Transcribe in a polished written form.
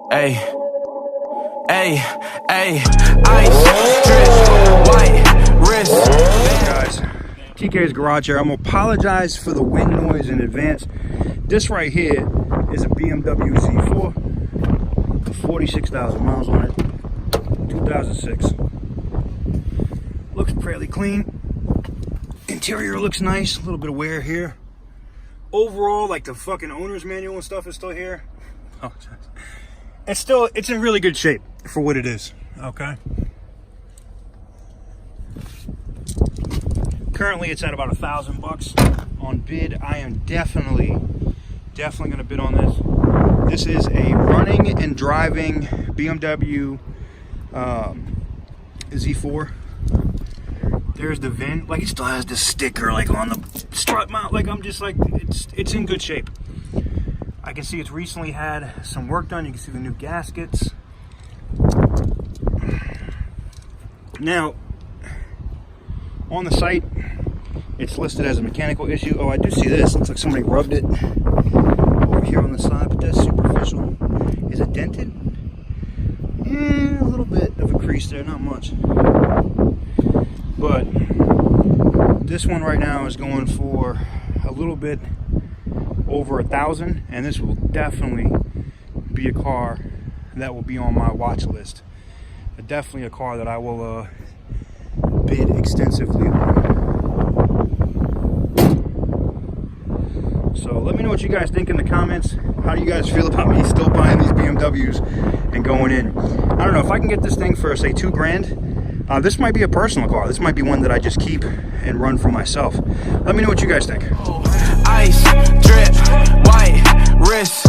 Hey, hey, hey, ice, drip, white, wrist. Guys, TK's Garage here. I'm gonna apologize for the wind noise in advance. This right here is a BMW Z4 with 46,000 miles on it, 2006. Looks fairly clean. Interior looks nice, a little bit of wear here. Overall, like the fucking owner's manual and stuff is still here. Oh, it's in really good shape for what it is, okay? Currently it's at about $1,000 on bid. I am definitely gonna bid on this. This is a running and driving BMW Z4. There's the VIN. Like, it still has the sticker like on the strut mount. Like, I'm just like, it's in good shape. I can see it's recently had some work done. You can see the new gaskets. Now, on the site, it's listed as a mechanical issue. Oh, I do see this. Looks like somebody rubbed it over here on the side, but that's superficial. Is it dented? Yeah, a little bit of a crease there, not much. But this one right now is going for a little bit over $1,000, and this will definitely be a car that will be on my watch list. Definitely a car that I will bid extensively on. So let me know what you guys think in the comments. How do you guys feel about me still buying these BMWs and going in? I don't know, if I can get this thing for, say, $2 grand, this might be a personal car. This might be one that I just keep and run for myself. Let me know what you guys think. Ice, drip, white, wrist.